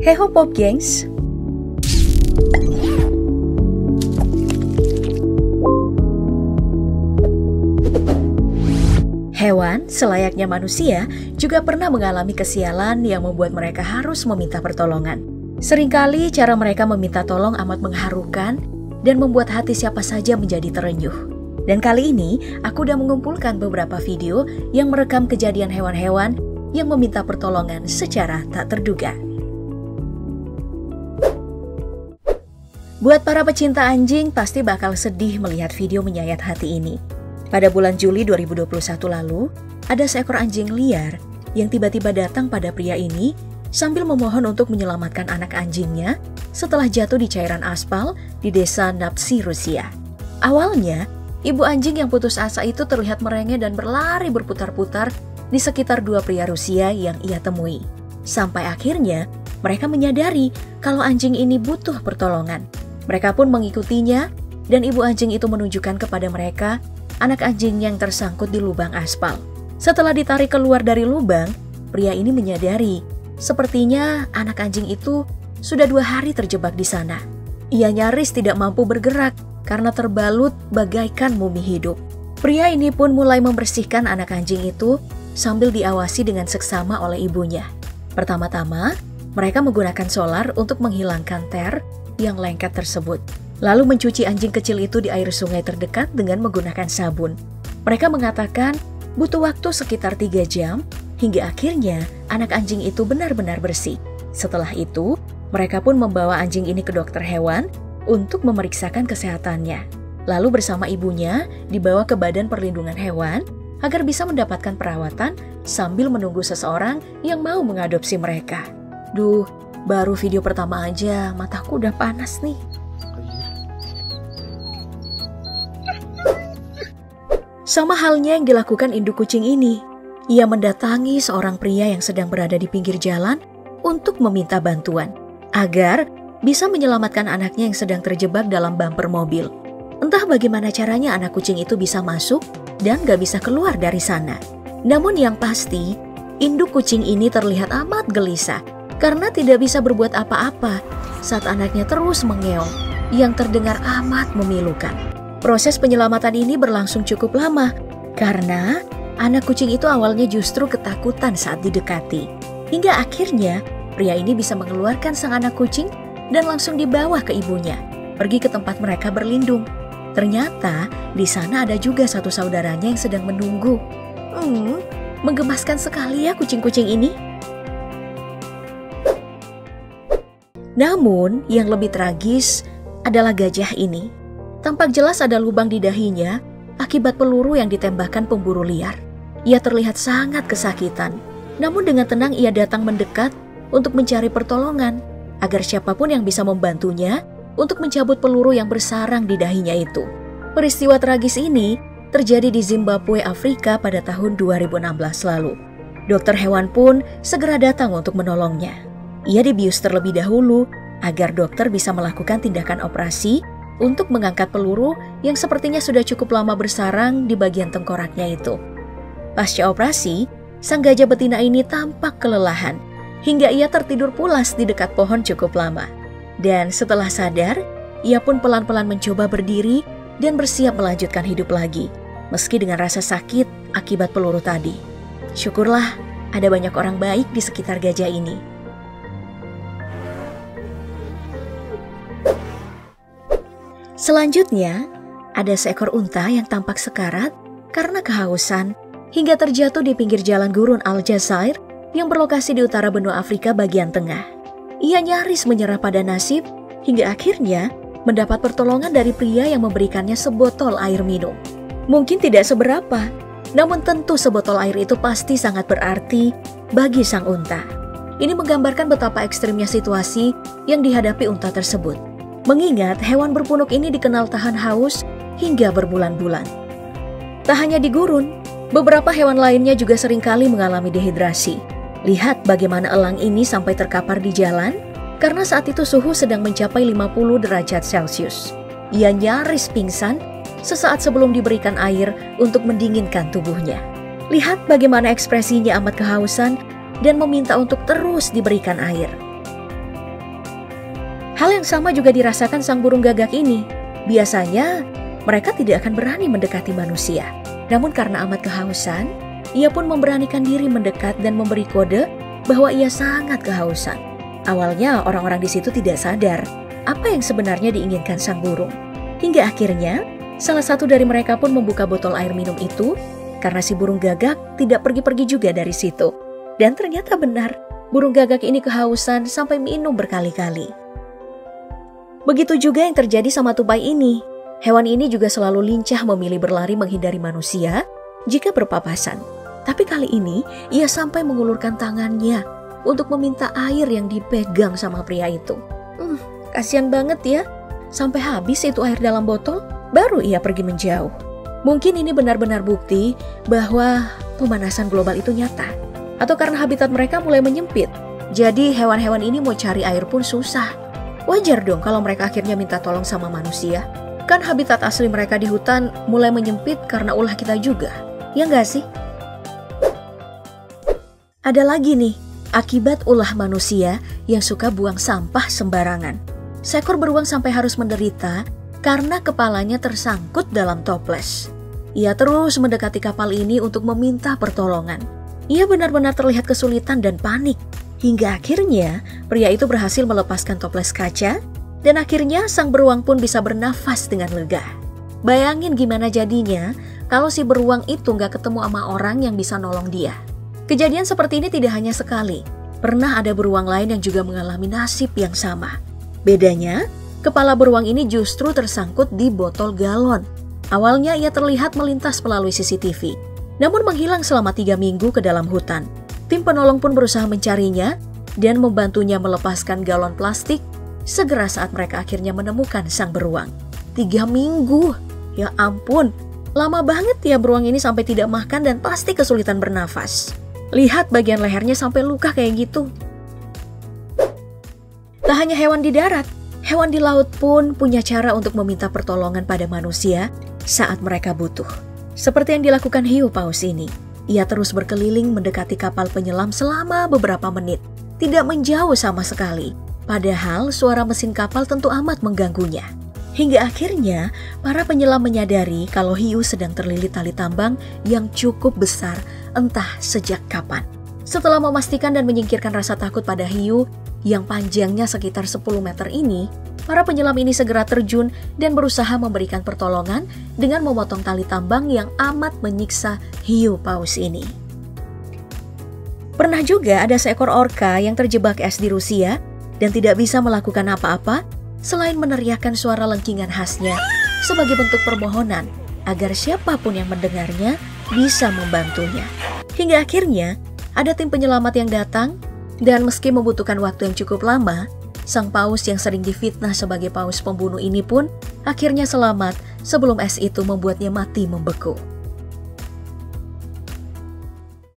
Heho Pop Gengs. Hewan, selayaknya manusia, juga pernah mengalami kesialan yang membuat mereka harus meminta pertolongan. Seringkali cara mereka meminta tolong amat mengharukan dan membuat hati siapa saja menjadi terenyuh. Dan kali ini, aku udah mengumpulkan beberapa video yang merekam kejadian hewan-hewan yang meminta pertolongan secara tak terduga. Buat para pecinta anjing, pasti bakal sedih melihat video menyayat hati ini. Pada bulan Juli 2021 lalu, ada seekor anjing liar yang tiba-tiba datang pada pria ini sambil memohon untuk menyelamatkan anak anjingnya setelah jatuh di cairan aspal di desa Napsi, Rusia. Awalnya, ibu anjing yang putus asa itu terlihat merengek dan berlari berputar-putar di sekitar dua pria Rusia yang ia temui. Sampai akhirnya, mereka menyadari kalau anjing ini butuh pertolongan. Mereka pun mengikutinya dan ibu anjing itu menunjukkan kepada mereka anak anjing yang tersangkut di lubang aspal. Setelah ditarik keluar dari lubang, pria ini menyadari sepertinya anak anjing itu sudah 2 hari terjebak di sana. Ia nyaris tidak mampu bergerak karena terbalut bagaikan mumi hidup. Pria ini pun mulai membersihkan anak anjing itu sambil diawasi dengan seksama oleh ibunya. Pertama-tama, mereka menggunakan solar untuk menghilangkan ter yang lengket tersebut. Lalu mencuci anjing kecil itu di air sungai terdekat dengan menggunakan sabun. Mereka mengatakan butuh waktu sekitar 3 jam hingga akhirnya anak anjing itu benar-benar bersih. Setelah itu, mereka pun membawa anjing ini ke dokter hewan untuk memeriksakan kesehatannya. Lalu bersama ibunya dibawa ke Badan Perlindungan Hewan agar bisa mendapatkan perawatan sambil menunggu seseorang yang mau mengadopsi mereka. Duh, baru video pertama aja mataku udah panas nih. Sama halnya yang dilakukan induk kucing ini. Ia mendatangi seorang pria yang sedang berada di pinggir jalan untuk meminta bantuan agar bisa menyelamatkan anaknya yang sedang terjebak dalam bumper mobil. Entah bagaimana caranya anak kucing itu bisa masuk dan gak bisa keluar dari sana. Namun yang pasti, induk kucing ini terlihat amat gelisah karena tidak bisa berbuat apa-apa saat anaknya terus mengeong yang terdengar amat memilukan. Proses penyelamatan ini berlangsung cukup lama karena anak kucing itu awalnya justru ketakutan saat didekati. Hingga akhirnya pria ini bisa mengeluarkan sang anak kucing dan langsung dibawa ke ibunya, pergi ke tempat mereka berlindung. Ternyata di sana ada juga satu saudaranya yang sedang menunggu. Menggemaskan sekali ya kucing-kucing ini. Namun yang lebih tragis adalah gajah ini. Tampak jelas ada lubang di dahinya akibat peluru yang ditembakkan pemburu liar. Ia terlihat sangat kesakitan. Namun dengan tenang ia datang mendekat untuk mencari pertolongan agar siapapun yang bisa membantunya untuk mencabut peluru yang bersarang di dahinya itu. Peristiwa tragis ini terjadi di Zimbabwe, Afrika pada tahun 2016 lalu. Dokter hewan pun segera datang untuk menolongnya. Ia dibius terlebih dahulu agar dokter bisa melakukan tindakan operasi untuk mengangkat peluru yang sepertinya sudah cukup lama bersarang di bagian tengkoraknya itu. Pasca operasi, sang gajah betina ini tampak kelelahan hingga ia tertidur pulas di dekat pohon cukup lama. Dan setelah sadar, ia pun pelan-pelan mencoba berdiri dan bersiap melanjutkan hidup lagi, meski dengan rasa sakit akibat peluru tadi. Syukurlah ada banyak orang baik di sekitar gajah ini. Selanjutnya, ada seekor unta yang tampak sekarat karena kehausan hingga terjatuh di pinggir jalan gurun Aljazair yang berlokasi di utara benua Afrika bagian tengah. Ia nyaris menyerah pada nasib hingga akhirnya mendapat pertolongan dari pria yang memberikannya sebotol air minum. Mungkin tidak seberapa, namun tentu sebotol air itu pasti sangat berarti bagi sang unta. Ini menggambarkan betapa ekstrimnya situasi yang dihadapi unta tersebut. Mengingat hewan berpunuk ini dikenal tahan haus hingga berbulan-bulan. Tak hanya di gurun, beberapa hewan lainnya juga seringkali mengalami dehidrasi. Lihat bagaimana elang ini sampai terkapar di jalan karena saat itu suhu sedang mencapai 50 derajat Celcius. Ia nyaris pingsan sesaat sebelum diberikan air untuk mendinginkan tubuhnya. Lihat bagaimana ekspresinya amat kehausan dan meminta untuk terus diberikan air. Hal yang sama juga dirasakan sang burung gagak ini. Biasanya mereka tidak akan berani mendekati manusia. Namun karena amat kehausan, ia pun memberanikan diri mendekat dan memberi kode bahwa ia sangat kehausan. Awalnya orang-orang di situ tidak sadar apa yang sebenarnya diinginkan sang burung. Hingga akhirnya salah satu dari mereka pun membuka botol air minum itu karena si burung gagak tidak pergi-pergi juga dari situ. Dan ternyata benar, burung gagak ini kehausan sampai minum berkali-kali. Begitu juga yang terjadi sama tupai ini. Hewan ini juga selalu lincah memilih berlari menghindari manusia jika berpapasan. Tapi kali ini ia sampai mengulurkan tangannya untuk meminta air yang dipegang sama pria itu. Kasian banget ya. Sampai habis itu air dalam botol, baru ia pergi menjauh. Mungkin ini benar-benar bukti bahwa pemanasan global itu nyata. Atau karena habitat mereka mulai menyempit. Jadi hewan-hewan ini mau cari air pun susah. Wajar dong kalau mereka akhirnya minta tolong sama manusia. Kan habitat asli mereka di hutan mulai menyempit karena ulah kita juga. Ya nggak sih? Ada lagi nih, akibat ulah manusia yang suka buang sampah sembarangan. Seekor beruang sampai harus menderita karena kepalanya tersangkut dalam toples. Ia terus mendekati kapal ini untuk meminta pertolongan. Ia benar-benar terlihat kesulitan dan panik. Hingga akhirnya pria itu berhasil melepaskan toples kaca dan akhirnya sang beruang pun bisa bernafas dengan lega. Bayangin gimana jadinya kalau si beruang itu nggak ketemu sama orang yang bisa nolong dia. Kejadian seperti ini tidak hanya sekali. Pernah ada beruang lain yang juga mengalami nasib yang sama. Bedanya, kepala beruang ini justru tersangkut di botol galon. Awalnya ia terlihat melintas melalui CCTV, namun menghilang selama 3 minggu ke dalam hutan. Tim penolong pun berusaha mencarinya dan membantunya melepaskan galon plastik segera saat mereka akhirnya menemukan sang beruang. 3 minggu, ya ampun, lama banget ya beruang ini sampai tidak makan dan pasti kesulitan bernafas. Lihat bagian lehernya sampai luka kayak gitu. Tak hanya hewan di darat, hewan di laut pun punya cara untuk meminta pertolongan pada manusia saat mereka butuh. Seperti yang dilakukan hiu paus ini. Ia terus berkeliling mendekati kapal penyelam selama beberapa menit. Tidak menjauh sama sekali. Padahal suara mesin kapal tentu amat mengganggunya. Hingga akhirnya para penyelam menyadari kalau hiu sedang terlilit tali tambang yang cukup besar entah sejak kapan. Setelah memastikan dan menyingkirkan rasa takut pada hiu yang panjangnya sekitar 10 meter ini, para penyelam ini segera terjun dan berusaha memberikan pertolongan dengan memotong tali tambang yang amat menyiksa hiu paus ini. Pernah juga ada seekor orca yang terjebak es di Rusia dan tidak bisa melakukan apa-apa selain meneriakkan suara lengkingan khasnya sebagai bentuk permohonan agar siapapun yang mendengarnya bisa membantunya. Hingga akhirnya ada tim penyelamat yang datang dan meski membutuhkan waktu yang cukup lama, sang paus yang sering difitnah sebagai paus pembunuh ini pun akhirnya selamat sebelum es itu membuatnya mati membeku.